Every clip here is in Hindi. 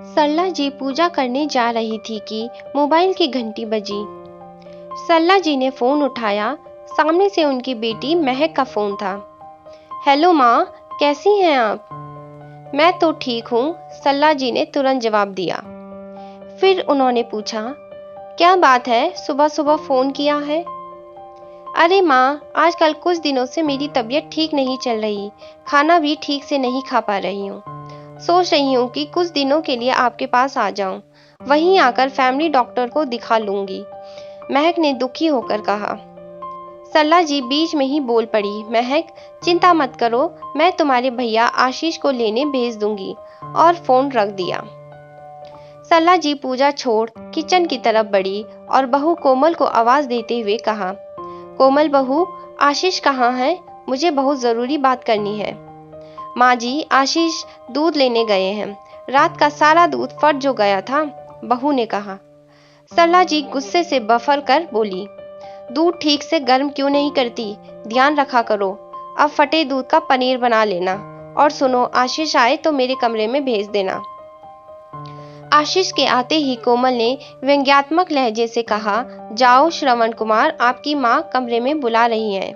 सरला जी पूजा करने जा रही थी कि मोबाइल की घंटी बजी। सरला जी ने फोन उठाया। सामने से उनकी बेटी महक का फोन था। हेलो माँ, कैसी हैं आप? मैं तो ठीक हूँ, सरला जी ने तुरंत जवाब दिया। फिर उन्होंने पूछा, क्या बात है, सुबह सुबह फोन किया है? अरे माँ, आजकल कुछ दिनों से मेरी तबीयत ठीक नहीं चल रही, खाना भी ठीक से नहीं खा पा रही हूँ। सोच रही हूँ कि कुछ दिनों के लिए आपके पास आ जाऊं, वहीं आकर फैमिली डॉक्टर को दिखा लूंगी, महक ने दुखी होकर कहा। सरला जी बीच में ही बोल पड़ी, महक, चिंता मत करो, मैं तुम्हारे भैया आशीष को लेने भेज दूंगी, और फोन रख दिया। सरला जी पूजा छोड़ किचन की तरफ बढ़ी और बहू कोमल को आवाज देते हुए कहा, कोमल बहू, आशीष कहाँ है? मुझे बहुत जरूरी बात करनी है। माँ जी, आशीष दूध लेने गए हैं, रात का सारा दूध फट जो गया था, बहू ने कहा। सरला जी गुस्से से बफर कर बोली, दूध ठीक से गर्म क्यों नहीं करती, ध्यान रखा करो, अब फटे दूध का पनीर बना लेना, और सुनो, आशीष आए तो मेरे कमरे में भेज देना। आशीष के आते ही कोमल ने व्यंग्यात्मक लहजे से कहा, जाओ श्रवण कुमार, आपकी माँ कमरे में बुला रही है।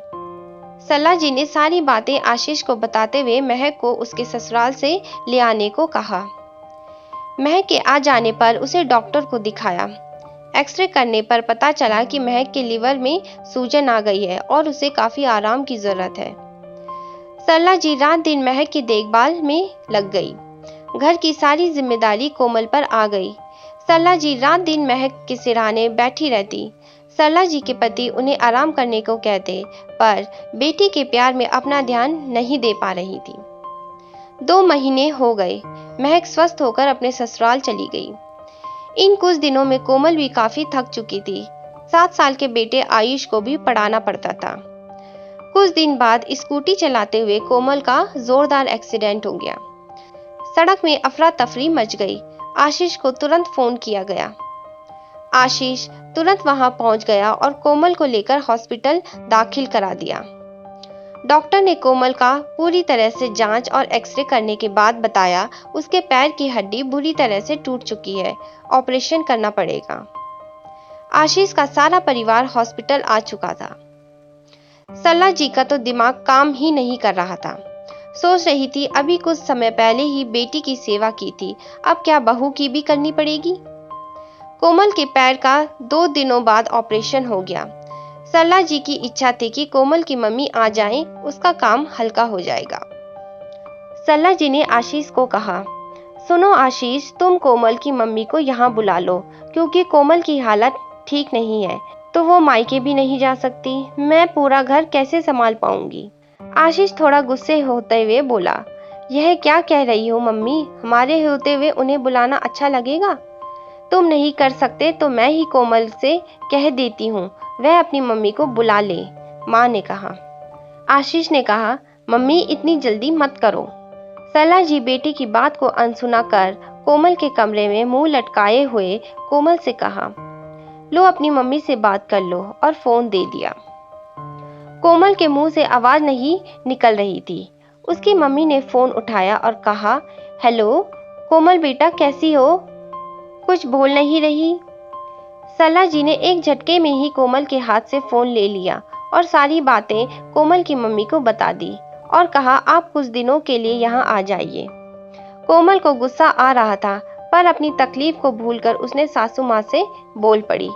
सरला जी ने सारी बातें आशीष को बताते हुए महक को उसके ससुराल से ले आने को कहा। महक के आ जाने पर उसे डॉक्टर को दिखाया। एक्सरे करने पर पता चला कि महक के लिवर में सूजन आ गई है और उसे काफी आराम की जरूरत है। सरला जी रात दिन महक की देखभाल में लग गई। घर की सारी जिम्मेदारी कोमल पर आ गई। सरला जी रात दिन महक के सिरहाने बैठी रहती। सरला जी के पति उन्हें आराम करने को कहते, पर बेटी के प्यार में अपना ध्यान नहीं दे पा रही थी। 2 महीने हो गए, महक स्वस्थ होकर अपने ससुराल चली गई। इन कुछ दिनों में कोमल भी काफी थक चुकी थी। 7 साल के बेटे आयुष को भी पढ़ाना पड़ता था। कुछ दिन बाद स्कूटी चलाते हुए कोमल का जोरदार एक्सीडेंट हो गया। सड़क में अफरा तफरी मच गई। आशीष को तुरंत फोन किया गया। आशीष तुरंत वहां पहुंच गया और कोमल को लेकर हॉस्पिटल दाखिल करा दिया। डॉक्टर ने कोमल का पूरी तरह से जांच और एक्सरे करने के बाद बताया, उसके पैर की हड्डी बुरी तरह से टूट चुकी है, ऑपरेशन करना पड़ेगा। आशीष का सारा परिवार हॉस्पिटल आ चुका था। सरला जी का तो दिमाग काम ही नहीं कर रहा था। सोच रही थी, अभी कुछ समय पहले ही बेटी की सेवा की थी, अब क्या बहू की भी करनी पड़ेगी। कोमल के पैर का 2 दिनों बाद ऑपरेशन हो गया। सरला जी की इच्छा थी कि कोमल की मम्मी आ जाएं, उसका काम हल्का हो जाएगा। सरला जी ने आशीष को कहा, सुनो आशीष, तुम कोमल की मम्मी को यहाँ बुला लो, क्योंकि कोमल की हालत ठीक नहीं है, तो वो मायके भी नहीं जा सकती, मैं पूरा घर कैसे संभाल पाऊंगी। आशीष थोड़ा गुस्से होते हुए बोला, यह क्या कह रही हो मम्मी, हमारे होते हुए उन्हें बुलाना अच्छा लगेगा? तुम नहीं कर सकते तो मैं ही कोमल से कह देती हूँ, वह अपनी मम्मी को बुला ले, माँ ने कहा। आशीष ने कहा, मम्मी इतनी जल्दी मत करो। सरला जी बेटी की बात को अनसुना कर कोमल के कमरे में मुंह लटकाए हुए कोमल से कहा, लो अपनी मम्मी से बात कर लो, और फोन दे दिया। कोमल के मुंह से आवाज नहीं निकल रही थी। उसकी मम्मी ने फोन उठाया और कहा, हेलो कोमल बेटा, कैसी हो? कुछ बोल नहीं रही। सरला जी ने एक झटके में ही कोमल के हाथ से फोन ले लिया और सारी बातें कोमल की मम्मी को बता दी और कहा, आप कुछ दिनों के लिए यहाँ आ जाइए। कोमल को गुस्सा आ रहा था, पर अपनी तकलीफ को भूलकर उसने सासू माँ से बोल पड़ी,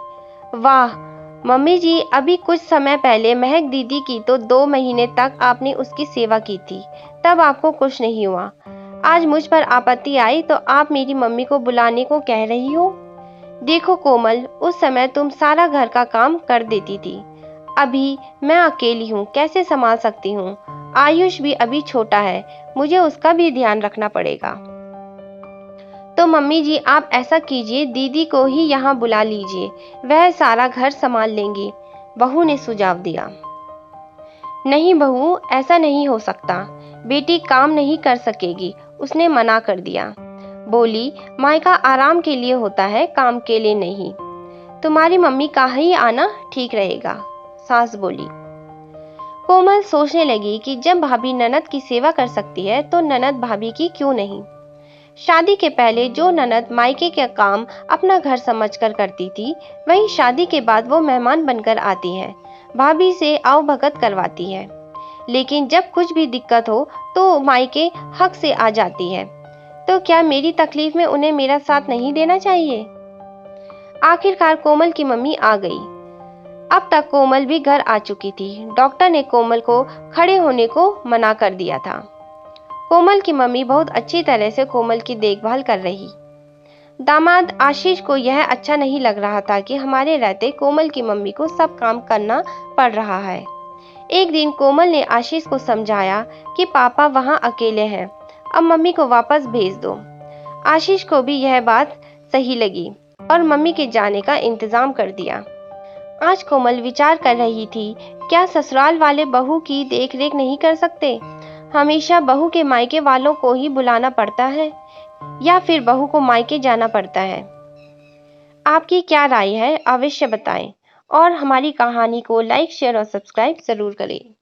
वाह मम्मी जी, अभी कुछ समय पहले महक दीदी की तो 2 महीने तक आपने उसकी सेवा की थी, तब आपको कुछ नहीं हुआ। आज मुझ पर आपत्ति आई तो आप मेरी मम्मी को बुलाने को कह रही हो। देखो कोमल, उस समय तुम सारा घर का काम कर देती थी, अभी मैं अकेली हूँ, कैसे संभाल सकती हूँ। आयुष भी अभी छोटा है, मुझे उसका भी ध्यान रखना पड़ेगा। तो मम्मी जी आप ऐसा कीजिए, दीदी को ही यहाँ बुला लीजिए, वह सारा घर संभाल लेंगी, बहू ने सुझाव दिया। नहीं बहू, ऐसा नहीं हो सकता, बेटी काम नहीं कर सकेगी, उसने मना कर दिया। बोली, मायका आराम के लिए होता है, काम के लिए नहीं। तुम्हारी मम्मी का ही आना ठीक रहेगा, सास बोली। कोमल सोचने लगी कि जब भाभी ननद की सेवा कर सकती है तो ननद भाभी की क्यों नहीं। शादी के पहले जो ननद मायके का काम अपना घर समझकर करती थी, वही शादी के बाद वो मेहमान बनकर आती है, भाभी से आवभगत करवाती है। लेकिन जब कुछ भी दिक्कत हो तो मायके हक से आ जाती है। तो क्या मेरी तकलीफ में उन्हें मेरा साथ नहीं देना चाहिए? आखिरकार कोमल की मम्मी आ गई। अब तक कोमल भी घर आ चुकी थी। डॉक्टर ने कोमल को खड़े होने को मना कर दिया था। कोमल की मम्मी बहुत अच्छी तरह से कोमल की देखभाल कर रही। दामाद आशीष को यह अच्छा नहीं लग रहा था कि हमारे रहते कोमल की मम्मी को सब काम करना पड़ रहा है। एक दिन कोमल ने आशीष को समझाया कि पापा वहाँ अकेले हैं, अब मम्मी को वापस भेज दो। आशीष को भी यह बात सही लगी और मम्मी के जाने का इंतजाम कर दिया। आज कोमल विचार कर रही थी, क्या ससुराल वाले बहू की देखरेख नहीं कर सकते? हमेशा बहू के मायके वालों को ही बुलाना पड़ता है या फिर बहू को मायके जाना पड़ता है? आपकी क्या राय है, अवश्य बताएं और हमारी कहानी को लाइक, शेयर और सब्सक्राइब जरूर करें।